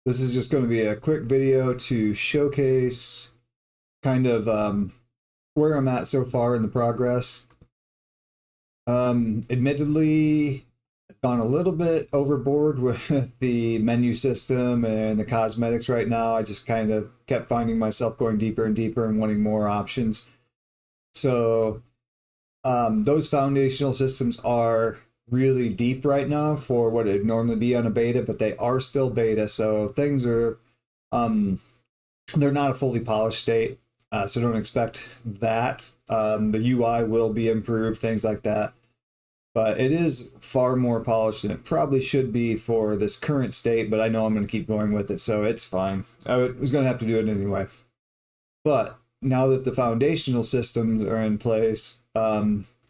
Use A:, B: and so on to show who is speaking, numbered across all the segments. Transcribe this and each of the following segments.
A: This is just going to be a quick video to showcase kind of where I'm at so far in the progress. Admittedly, I've gone a little bit overboard with the menu system and the cosmetics right now. I just kind of kept finding myself going deeper and deeper and wanting more options. So those foundational systems are really deep right now for what it'd normally be on a beta, but they are still beta, so things are they're not a fully polished state, so don't expect that. The UI will be improved, things like that, but it is far more polished than it probably should be for this current state, but I know I'm going to keep going with it, so it's fine. I was going to have to do it anyway. But now that the foundational systems are in place,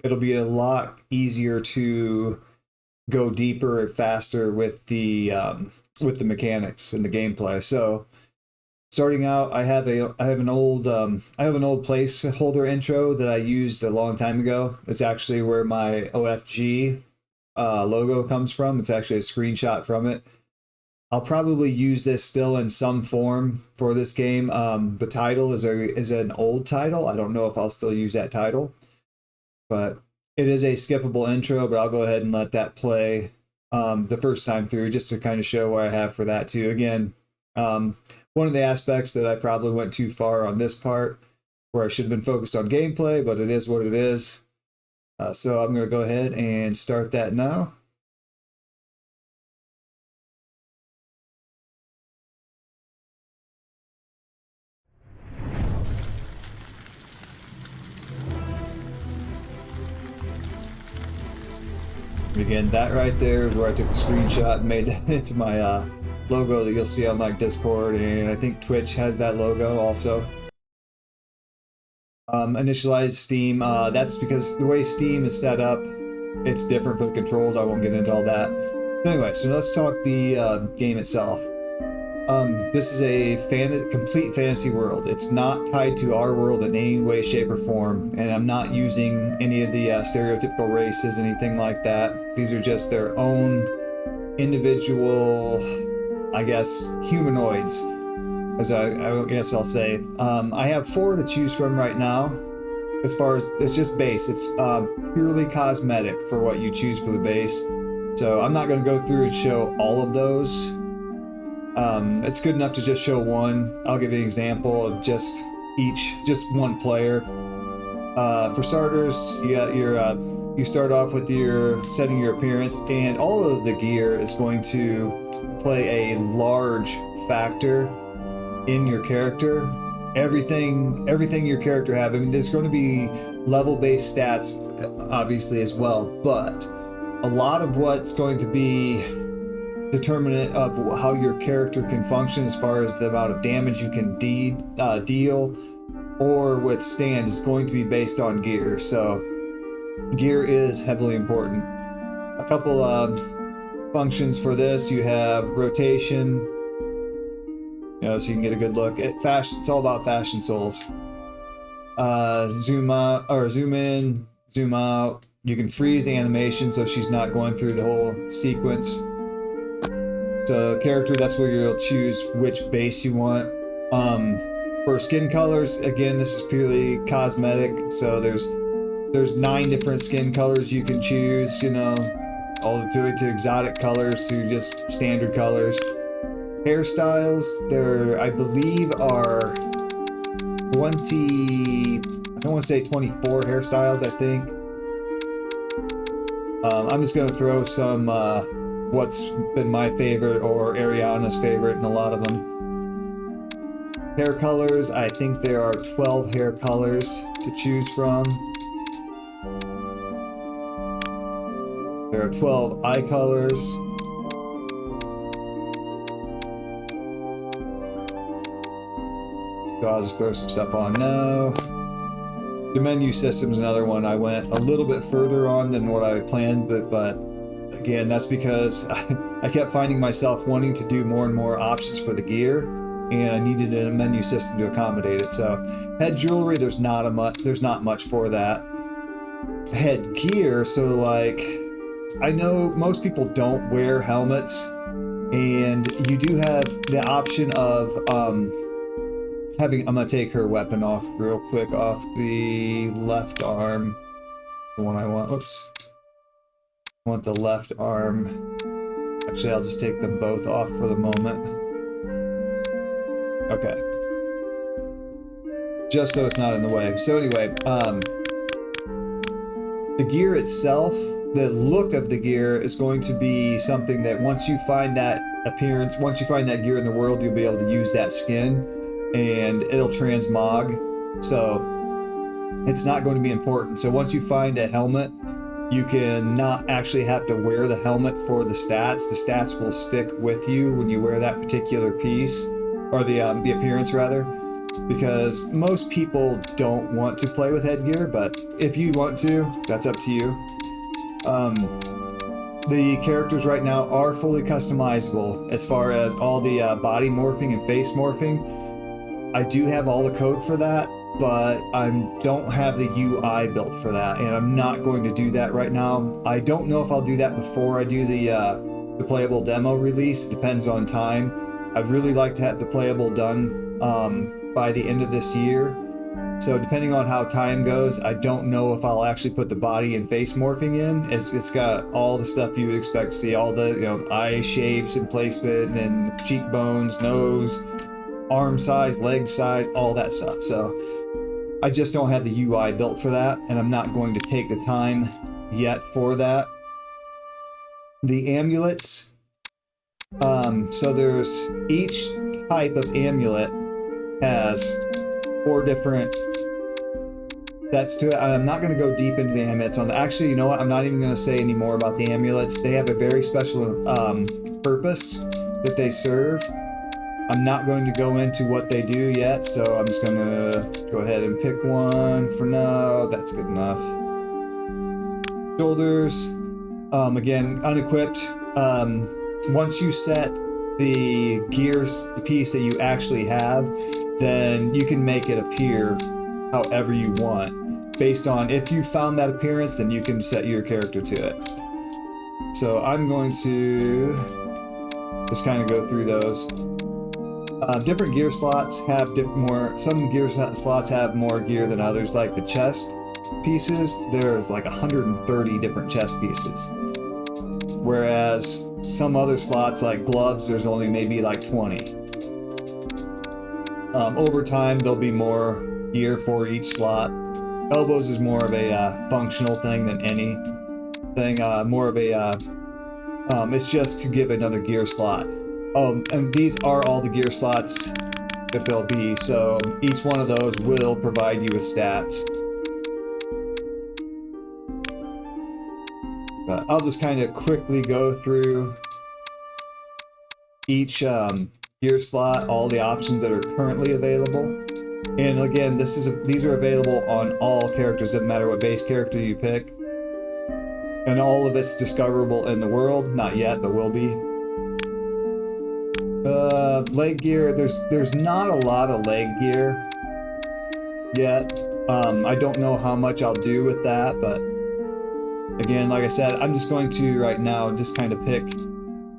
A: it'll be a lot easier to go deeper and faster with the mechanics and the gameplay. So starting out, I have an old placeholder intro that I used a long time ago. It's actually where my OFG logo comes from. It's actually a screenshot from it. I'll probably use this still in some form for this game. The title is an old title. I don't know if I'll still use that title, but it is a skippable intro, but I'll go ahead and let that play the first time through just to kind of show what I have for that too. Again, one of the aspects that I probably went too far on this part where I should have been focused on gameplay, but it is what it is. So I'm going to go ahead and start that now. Again, that right there is where I took the screenshot and made that into my logo that you'll see on like Discord, and I think Twitch has that logo also. Initialized Steam, that's because the way Steam is set up, it's different for the controls. I won't get into all that. Anyway, so let's talk the game itself. This is a complete fantasy world. It's not tied to our world in any way, shape, or form, and I'm not using any of the stereotypical races, anything like that. These are just their own individual, I guess, humanoids, as I guess I'll say. I have 4 to choose from right now. As far as, it's just base. It's purely cosmetic for what you choose for the base. So I'm not going to go through and show all of those. It's good enough to just show one. I'll give you an example of just one player. For starters, you got you start off with setting your appearance, and all of the gear is going to play a large factor in your character. Everything your character have. I mean, there's going to be level-based stats, obviously, as well, but a lot of what's going to be determinant of how your character can function as far as the amount of damage you can deal or withstand is going to be based on gear. So gear is heavily important. A couple functions for this: you have rotation, so you can get a good look at fashion. It's all about fashion souls. Zoom out or zoom in, zoom out. You can freeze the animation so she's not going through the whole sequence. So character, that's where you'll choose which base you want. For skin colors, again, this is purely cosmetic. So there's 9 different skin colors you can choose. All the way to exotic colors to just standard colors. Hairstyles, there I believe are 20. I don't want to say 24 hairstyles. I think. I'm just gonna throw some. What's been my favorite or Ariana's favorite in a lot of them. Hair colors, I think there are 12 hair colors to choose from. There are 12 eye colors. So I'll just throw some stuff on now. The menu system's another one I went a little bit further on than what I planned, but again, that's because I kept finding myself wanting to do more and more options for the gear, and I needed a menu system to accommodate it. So head jewelry, there's not much for that. Head gear, so like I know most people don't wear helmets And you do have the option of having, I'm gonna take her weapon off real quick, off the left arm. The one I want, oops. I want the left arm. Actually, I'll just take them both off for the moment. Okay. Just so it's not in the way. So anyway, the gear itself, the look of the gear is going to be something that once you find that appearance, once you find that gear in the world, you'll be able to use that skin and it'll transmog. So it's not going to be important. So once you find a helmet, you can not actually have to wear the helmet for the stats. The stats will stick with you when you wear that particular piece, or the appearance rather, because most people don't want to play with headgear, but if you want to, that's up to you. The characters right now are fully customizable as far as all the body morphing and face morphing. I do have all the code for that, but I don't have the UI built for that, and I'm not going to do that right now. I don't know if I'll do that before I do the playable demo release. It depends on time. I'd really like to have the playable done by the end of this year. So depending on how time goes, I don't know if I'll actually put the body and face morphing in. It's got all the stuff you would expect to see, all the eye shapes and placement and cheekbones, nose, arm size, leg size, all that stuff. So I just don't have the UI built for that, and I'm not going to take the time yet for that. The amulets. So there's each type of amulet has 4 different sets to it. I'm not going to go deep into the amulets. Actually, you know what? I'm not even going to say any more about the amulets. They have a very special purpose that they serve. I'm not going to go into what they do yet, so I'm just going to go ahead and pick one for now. That's good enough. Shoulders, again, unequipped. Once you set the gears, the piece that you actually have, then you can make it appear however you want. Based on if you found that appearance, then you can set your character to it. So I'm going to just kind of go through those. Different gear slots have some gear slots have more gear than others. Like the chest pieces, there's like 130 different chest pieces. Whereas some other slots like gloves, there's only maybe like 20. Over time, there'll be more gear for each slot. Elbows is more of a functional thing than anything. More of a, it's just to give another gear slot. And these are all the gear slots that there'll be, so each one of those will provide you with stats. But I'll just kind of quickly go through each gear slot, all the options that are currently available. And again, these are available on all characters, doesn't matter what base character you pick. And all of it's discoverable in the world, not yet, but will be. Leg gear, there's not a lot of leg gear yet. I don't know how much I'll do with that, but again, like I said, I'm just going to right now just kind of pick.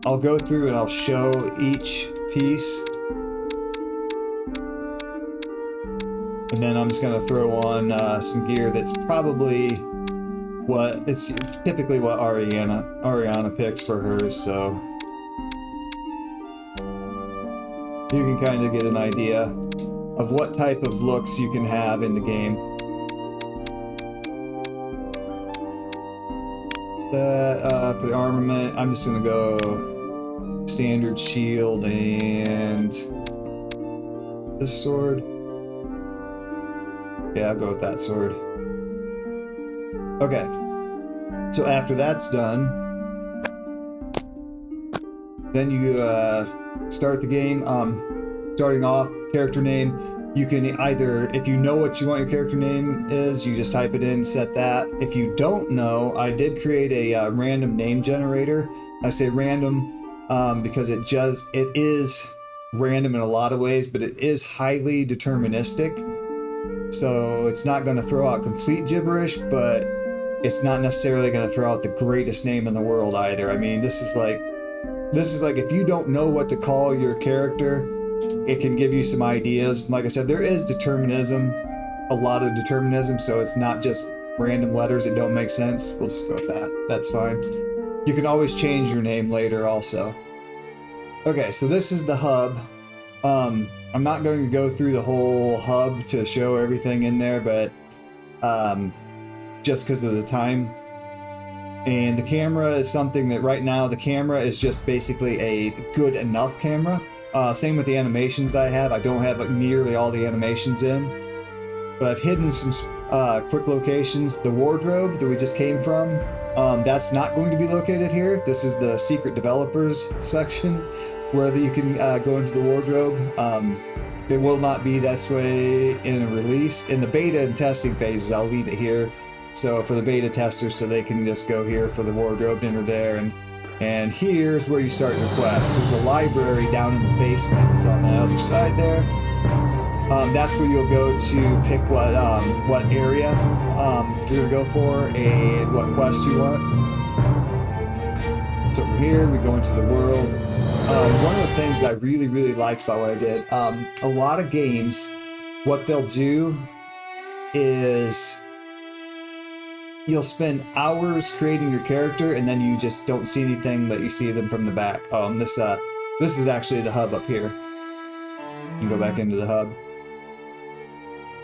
A: I'll go through and I'll show each piece, and then I'm just going to throw on some gear that's probably it's typically what Ariana picks for hers, so you can kind of get an idea of what type of looks you can have in the game. For the armament, I'm just going to go standard shield and this sword. Yeah, I'll go with that sword. Okay, so after that's done, then you start the game. Starting off, character name, you can either, if you know what you want your character name is, you just type it in, set that. If you don't know, I did create a random name generator. I say random because it is random in a lot of ways, but it is highly deterministic. So it's not going to throw out complete gibberish, but it's not necessarily going to throw out the greatest name in the world either. I mean, this is like this is like, if you don't know what to call your character, it can give you some ideas. Like I said, there is determinism, a lot of determinism, so it's not just random letters that don't make sense. We'll just go with that. That's fine. You can always change your name later also. Okay, so this is the hub. I'm not going to go through the whole hub to show everything in there, but just because of the time. And the camera is something that right now, the camera is just basically a good enough camera. Same with the animations I have. I don't have nearly all the animations in, but I've hidden some quick locations. The wardrobe that we just came from, that's not going to be located here. This is the secret developers section where you can go into the wardrobe. It will not be this way in a release. In the beta and testing phases, I'll leave it here. So for the beta testers, so they can just go here for the wardrobe, enter there, and here's where you start your quest. There's a library down in the basement. It's on the other side there. That's where you'll go to pick what area you're gonna go for and what quest you want. So from here, we go into the world. One of the things that I really liked about what I did, a lot of games, what they'll do is you'll spend hours creating your character and then you just don't see anything, but you see them from the back. This is actually the hub up here. You go back into the hub.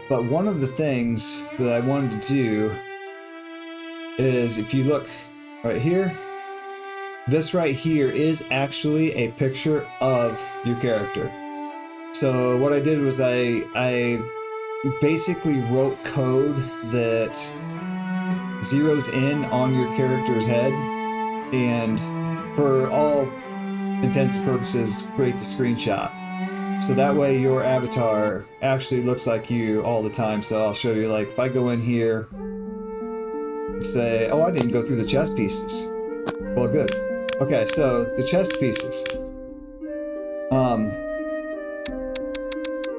A: But one of the things that I wanted to do is, if you look right here, this right here is actually a picture of your character. So what I did was I basically wrote code that zeroes in on your character's head and for all intents and purposes creates a screenshot. So that way your avatar actually looks like you all the time. So I'll show you, like, if I go in here and say, oh, I didn't go through the chess pieces. Well, good. Okay, so the chess pieces.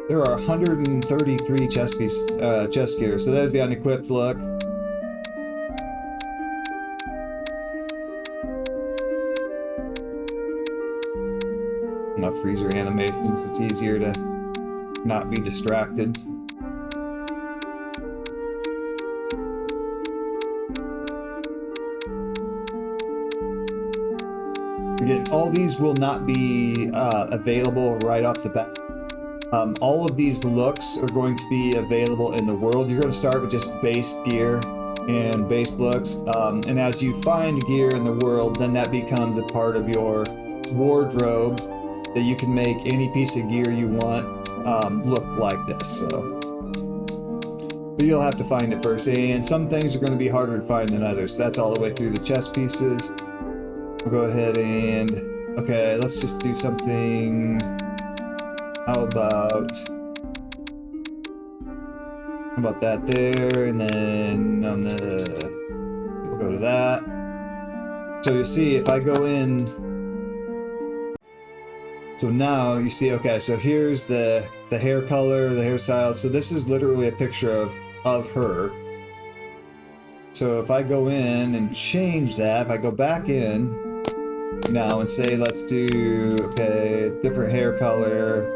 A: There are 133 chess gears. So there's the unequipped look. Enough freezer animations, it's easier to not be distracted. Again, all these will not be available right off the bat. All of these looks are going to be available in the world. You're going to start with just base gear and base looks, and as you find gear in the world, then that becomes a part of your wardrobe that you can make any piece of gear you want look like this. So, but you'll have to find it first, and some things are going to be harder to find than others. So that's all the way through the chess pieces. We'll go ahead and, okay, let's just do something. How about that there, and then on the, we'll go to that. So you see, if I go in, so now you see, okay, so here's the hair color, the hairstyle. So this is literally a picture of her. So if I go in and change that, if I go back in now and say, let's do, okay, different hair color,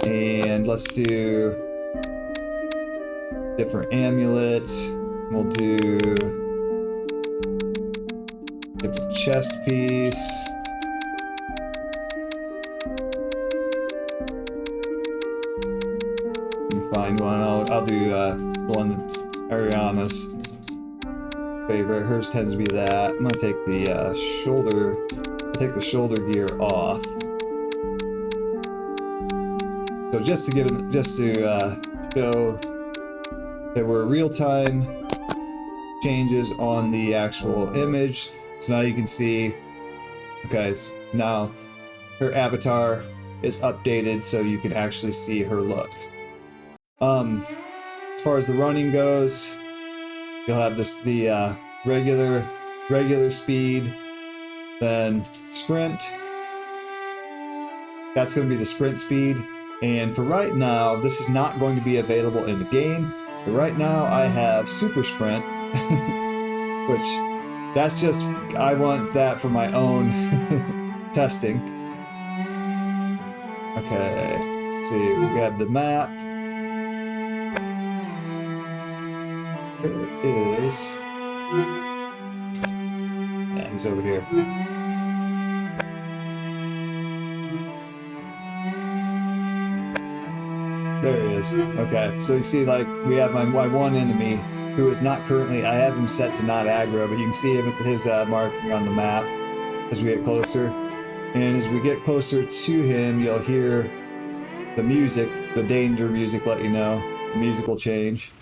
A: and let's do different amulet, we'll do different chest piece. Find one. I'll do one Ariana's favorite. Hers tends to be that. I'm gonna take the shoulder gear off. So just to show there were real-time changes on the actual image. So now you can see, okay, so now her avatar is updated so you can actually see her look. As far as the running goes, you'll have the regular speed, then sprint. That's going to be the sprint speed. And for right now, this is not going to be available in the game. But right now, I have super sprint, which that's just, I want that for my own testing. Okay, let's see, we have the map. There it is. Yeah, he's over here. There he is. Okay, so you see, like, we have my one enemy who is not currently, I have him set to not aggro, but you can see his marking on the map as we get closer. And as we get closer to him, you'll hear the music, the danger music, let you know. The music will change.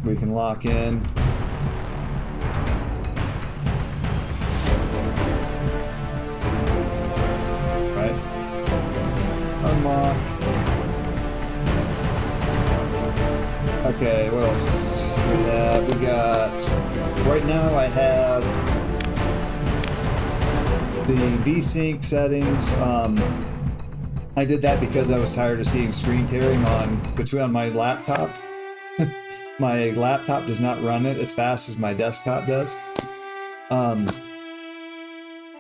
A: We can lock in. Right? Unlock. Okay, what else do we have? We got, right now I have the VSync settings. I did that because I was tired of seeing screen tearing on my laptop. My laptop does not run it as fast as my desktop does.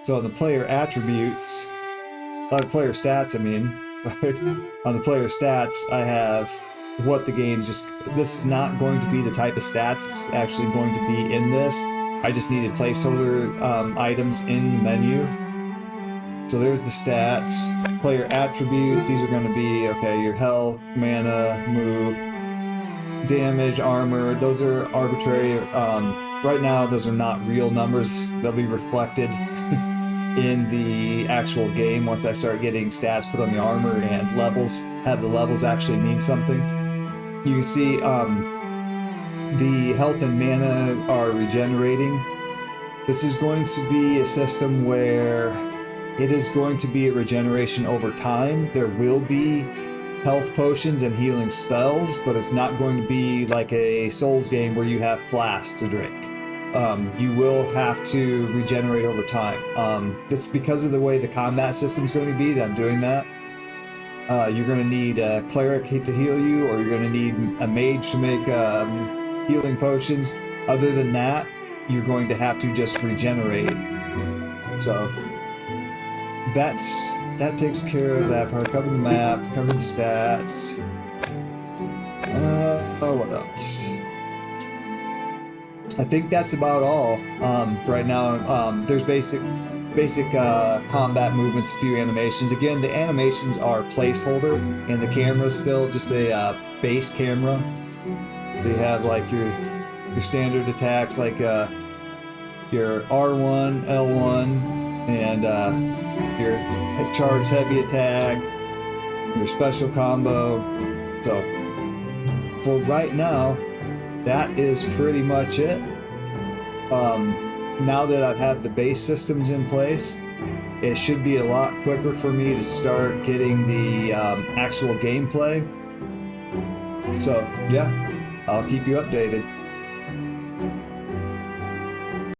A: So on the player attributes, player stats, I mean, sorry. On the player stats, I have what the game's just, this is not going to be the type of stats it's actually going to be in this. I just needed placeholder items in the menu. So there's the stats, player attributes. These are going to be, okay, your health, mana, move, damage, armor. Those are arbitrary. Right now, those are not real numbers. They'll be reflected in the actual game once I start getting stats put on the armor and levels, have the levels actually mean something. You can see the health and mana are regenerating. This is going to be a system where it is going to be a regeneration over time. There will be health potions and healing spells, but it's not going to be like a Souls game where you have flasks to drink. You will have to regenerate over time. It's because of the way the combat system is going to be that I'm doing that. You're going to need a cleric to heal you, or you're going to need a mage to make healing potions. Other than that, you're going to have to just regenerate. So that takes care of that part. Cover the map, cover the stats. What else? I think that's about all right now. There's basic combat movements, a few animations. Again, the animations are placeholder, and the camera's still just a base camera. You have like your standard attacks, like your R1, L1, and your charge heavy attack, your special combo. So for right now, that is pretty much it. Now that I've had the base systems in place, it should be a lot quicker for me to start getting the actual gameplay. So yeah, I'll keep you updated.